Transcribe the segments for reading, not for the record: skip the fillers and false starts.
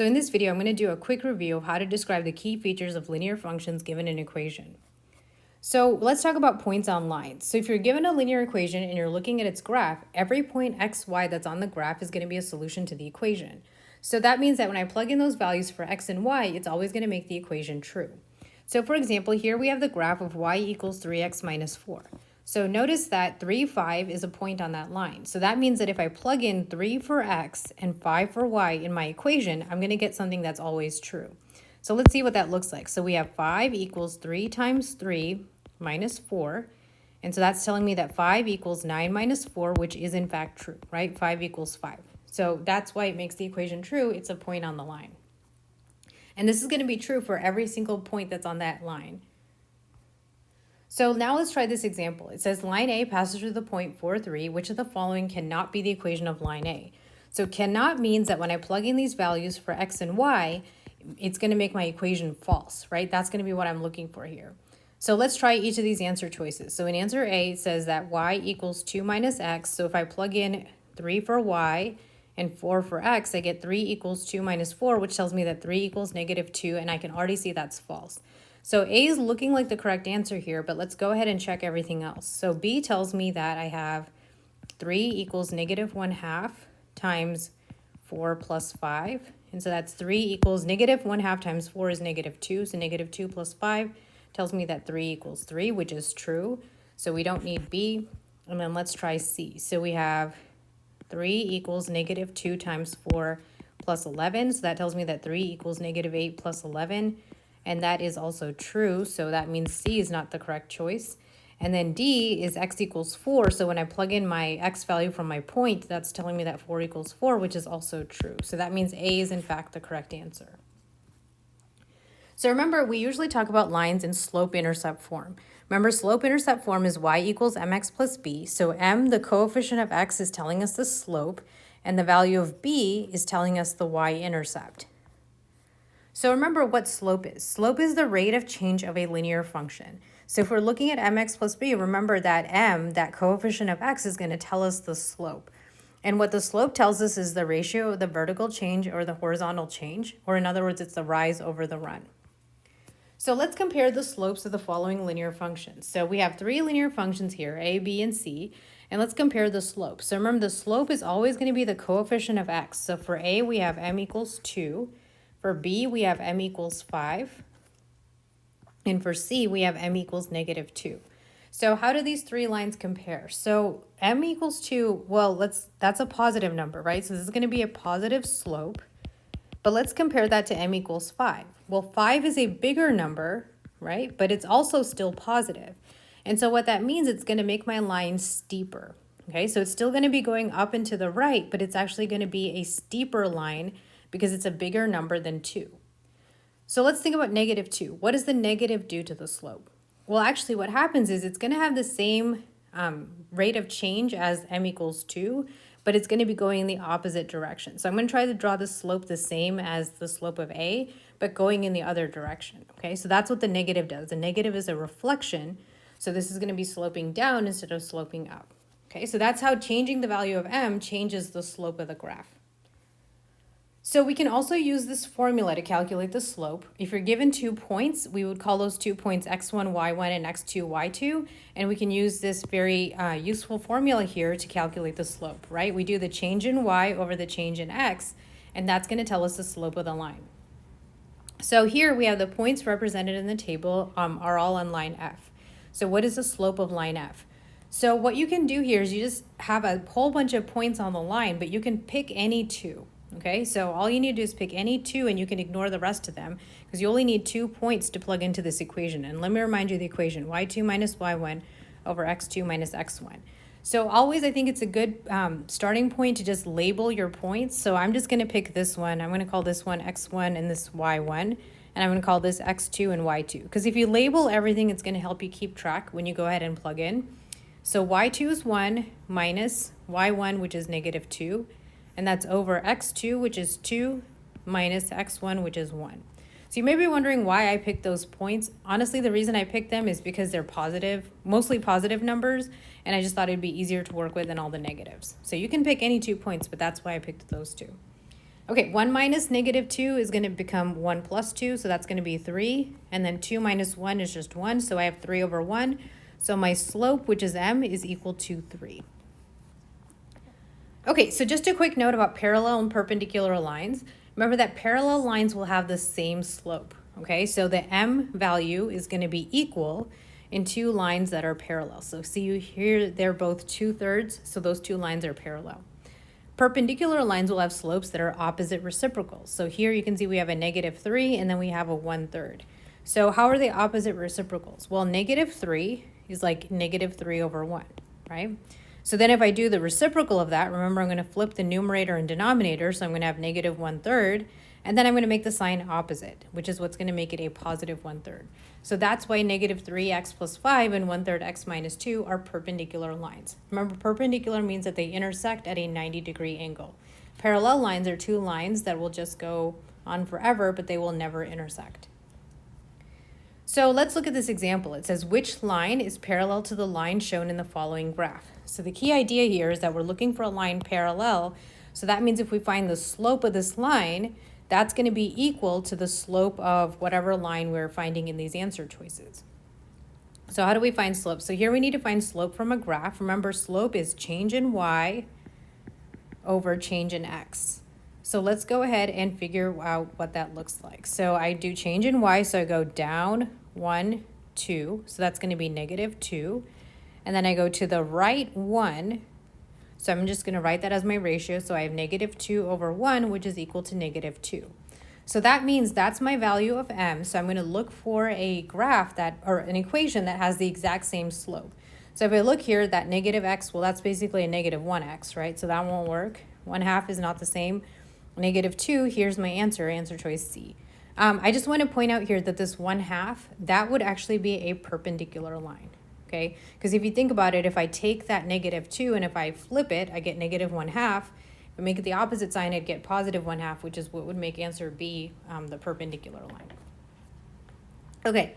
So in this video, I'm going to do a quick review of how to describe the key features of linear functions given an equation. So let's talk about points on lines. So if you're given a linear equation and you're looking at its graph, every point x, y that's on the graph is going to be a solution to the equation. So that means that when I plug in those values for x and y, it's always going to make the equation true. So for example, here we have the graph of y equals 3x minus 4. So notice that 3, 5 is a point on that line. So that means that if I plug in 3 for x and 5 for y in my equation, I'm going to get something that's always true. So let's see what that looks like. So we have 5 equals 3 times 3 minus 4. And so that's telling me that 5 equals 9 minus 4, which is in fact true, right? 5 equals 5. So that's why it makes the equation true. It's a point on the line. And this is going to be true for every single point that's on that line. So now let's try this example. It says line A passes through the point 4, 3. Which of the following cannot be the equation of line A? So cannot means that when I plug in these values for x and y, it's going to make my equation false, right? That's going to be what I'm looking for here. So let's try each of these answer choices. So in answer A, it says that y equals 2 minus x. So if I plug in 3 for y and 4 for x, I get 3 equals 2 minus 4, which tells me that 3 equals negative 2, and I can already see that's false. So A is looking like the correct answer here, but let's go ahead and check everything else. So B tells me that I have 3 equals negative 1/2 times 4 plus 5. And so that's 3 equals negative 1/2 times 4 is negative 2. So negative 2 plus 5 tells me that 3 equals 3, which is true. So we don't need B. And then let's try C. So we have 3 equals negative 2 times 4 plus 11. So that tells me that 3 equals negative 8 plus 11. And that is also true. So that means C is not the correct choice. And then D is x equals 4. So when I plug in my x value from my point, that's telling me that 4 equals 4, which is also true. So that means A is in fact the correct answer. So remember, we usually talk about lines in slope-intercept form. Remember, slope-intercept form is y equals mx plus b. So m, the coefficient of x, is telling us the slope, and the value of b is telling us the y-intercept. So remember what slope is. Slope is the rate of change of a linear function. So if we're looking at mx plus b, remember that m, that coefficient of x, is going to tell us the slope. And what the slope tells us is the ratio of the vertical change or the horizontal change, or in other words, it's the rise over the run. So let's compare the slopes of the following linear functions. So we have 3 linear functions here, a, b, and c, and let's compare the slopes. So remember, the slope is always going to be the coefficient of x. So for a, we have m equals 2. For b, we have m equals 5. And for c, we have m equals negative 2. So how do these 3 lines compare? So m equals 2, well, that's a positive number, right? So this is going to be a positive slope. But let's compare that to m equals 5. Well, 5 is a bigger number, right? But it's also still positive. And so what that means, it's going to make my line steeper. Okay, so it's still going to be going up and to the right, but it's actually going to be a steeper line because it's a bigger number than 2. So let's think about negative 2. What does the negative do to the slope? Well, actually what happens is it's going to have the same rate of change as m equals 2, but it's going to be going in the opposite direction. So I'm going to try to draw the slope the same as the slope of A, but going in the other direction. Okay, so that's what the negative does. The negative is a reflection, so this is going to be sloping down instead of sloping up. Okay, so that's how changing the value of m changes the slope of the graph. So we can also use this formula to calculate the slope. If you're given 2 points, we would call those 2 points x1, y1, and x2, y2. And we can use this very useful formula here to calculate the slope, right? We do the change in y over the change in x, and that's going to tell us the slope of the line. So here we have the points represented in the table are all on line F. So what is the slope of line F? So what you can do here is you just have a whole bunch of points on the line, but you can pick any 2. Okay, so all you need to do is pick any 2 and you can ignore the rest of them because you only need 2 points to plug into this equation. And let me remind you the equation, y2 minus y1 over x2 minus x1. So always I think it's a good starting point to just label your points. So I'm just going to pick this one. I'm going to call this one x1 and this y1. And I'm going to call this x2 and y2. Because if you label everything, it's going to help you keep track when you go ahead and plug in. So y2 is 1 minus y1, which is negative 2. And that's over x2, which is 2, minus x1, which is 1. So you may be wondering why I picked those points. Honestly, the reason I picked them is because they're positive, mostly positive numbers, and I just thought it'd be easier to work with than all the negatives. So you can pick any 2 points, but that's why I picked those 2. Okay, 1 minus negative 2 is going to become 1 plus 2, so that's going to be 3. And then 2 minus 1 is just 1, so I have 3 over 1. So my slope, which is m, is equal to 3. Okay, so just a quick note about parallel and perpendicular lines. Remember that parallel lines will have the same slope, okay? So the m value is going to be equal in two lines that are parallel. So see here, they're both 2/3, so those two lines are parallel. Perpendicular lines will have slopes that are opposite reciprocals. So here you can see we have a -3 and then we have a 1/3. So how are they opposite reciprocals? Well, -3 is like -3 over 1, right? So then if I do the reciprocal of that, remember I'm going to flip the numerator and denominator, so I'm going to have -1/3, and then I'm going to make the sign opposite, which is what's going to make it a positive 1/3. So that's why -3x plus 5 and 1/3 x minus 2 are perpendicular lines. Remember, perpendicular means that they intersect at a 90-degree angle. Parallel lines are two lines that will just go on forever, but they will never intersect. So let's look at this example. It says, which line is parallel to the line shown in the following graph? So the key idea here is that we're looking for a line parallel. So that means if we find the slope of this line, that's going to be equal to the slope of whatever line we're finding in these answer choices. So how do we find slope? So here we need to find slope from a graph. Remember, slope is change in y over change in x. So let's go ahead and figure out what that looks like. So I do change in y, so I go down 1, 2, so that's going to be -2. And then I go to the right 1, so I'm just going to write that as my ratio. So I have -2 over 1, which is equal to -2. So that means that's my value of m. So I'm going to look for a graph that, or an equation that has the exact same slope. So if I look here, that -x, well, that's basically a -1x, right? So that won't work. 1/2 is not the same. -2, here's my answer choice C. I just want to point out here that this 1/2, that would actually be a perpendicular line, okay? Because if you think about it, if I take that -2 and if I flip it, I get -1/2. If I make it the opposite sign, I'd get +1/2, which is what would make answer B the perpendicular line. Okay,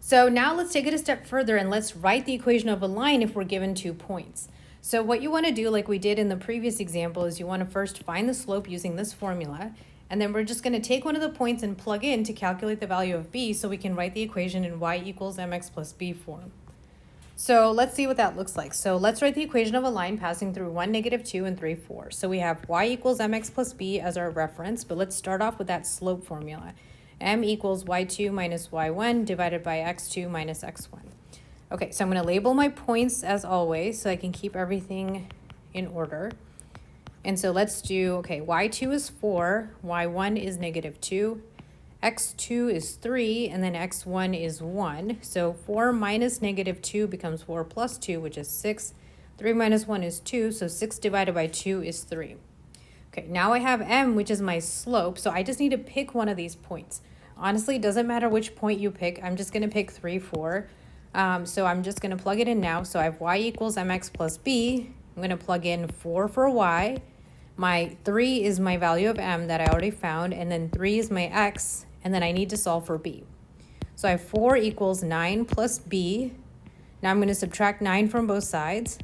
so now let's take it a step further and let's write the equation of a line if we're given 2 points. So what you want to do, like we did in the previous example, is you want to first find the slope using this formula, and then we're just going to take one of the points and plug in to calculate the value of b so we can write the equation in y equals mx plus b form. So let's see what that looks like. So let's write the equation of a line passing through 1, -2, and 3, 4. So we have y equals mx plus b as our reference, but let's start off with that slope formula. M equals y2 minus y1 divided by x2 minus x1. Okay, so I'm going to label my points as always so I can keep everything in order. And so let's do, okay, y2 is 4, y1 is -2, x2 is 3, and then x1 is 1. So 4 minus -2 becomes 4 plus 2, which is 6. 3 minus 1 is 2, so 6 divided by 2 is 3. Okay, now I have m, which is my slope, so I just need to pick one of these points. Honestly, it doesn't matter which point you pick. I'm just going to pick 3, 4. So I'm just going to plug it in now. So I have y equals mx plus b. I'm going to plug in 4 for y. My 3 is my value of m that I already found, and then 3 is my x, and then I need to solve for b. So I have 4 equals 9 plus b. Now I'm going to subtract 9 from both sides.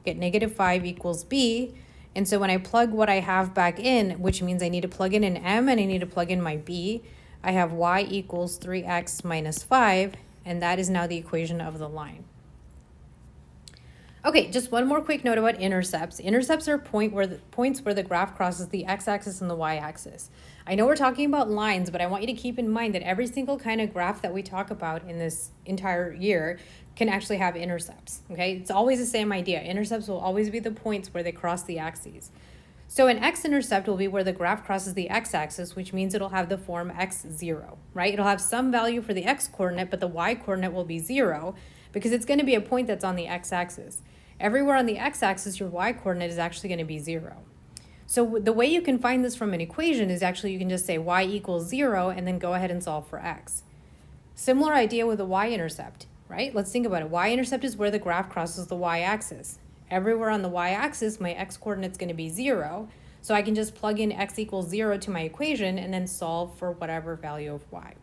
Get -5 equals b. And so when I plug what I have back in, which means I need to plug in an m and I need to plug in my b, I have y equals 3x minus 5. And that is now the equation of the line. Okay, just one more quick note about intercepts. Intercepts are points where the graph crosses the x-axis and the y-axis. I know we're talking about lines, but I want you to keep in mind that every single kind of graph that we talk about in this entire year can actually have intercepts, okay? It's always the same idea. Intercepts will always be the points where they cross the axes. So an x-intercept will be where the graph crosses the x-axis, which means it'll have the form x0, right? It'll have some value for the x-coordinate, but the y-coordinate will be 0 because it's going to be a point that's on the x-axis. Everywhere on the x-axis, your y-coordinate is actually going to be 0. So the way you can find this from an equation is actually you can just say y equals 0 and then go ahead and solve for x. Similar idea with the y-intercept, right? Let's think about it. Y-intercept is where the graph crosses the y-axis. Everywhere on the y-axis, my x-coordinate is going to be 0, so I can just plug in x equals 0 to my equation and then solve for whatever value of y.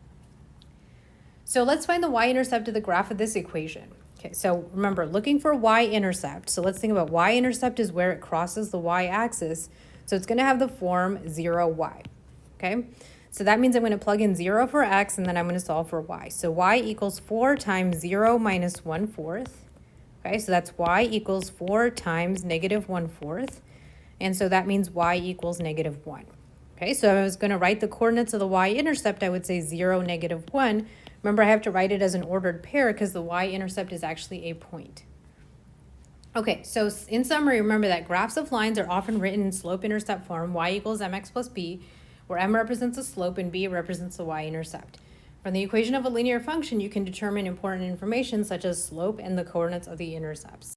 So let's find the y-intercept of the graph of this equation. Okay, so remember, looking for y-intercept. So let's think about y-intercept is where it crosses the y-axis. So it's going to have the form 0y, okay? So that means I'm going to plug in 0 for x, and then I'm going to solve for y. So y equals 4 times 0 minus 1/4. Okay, so that's y equals 4 times negative 1/4. And so that means y equals negative 1. Okay, so if I was going to write the coordinates of the y-intercept, I would say 0, negative 1. Remember, I have to write it as an ordered pair because the y-intercept is actually a point. Okay, so in summary, remember that graphs of lines are often written in slope-intercept form, y equals mx plus b, where m represents the slope and b represents the y-intercept. From the equation of a linear function, you can determine important information such as slope and the coordinates of the intercepts.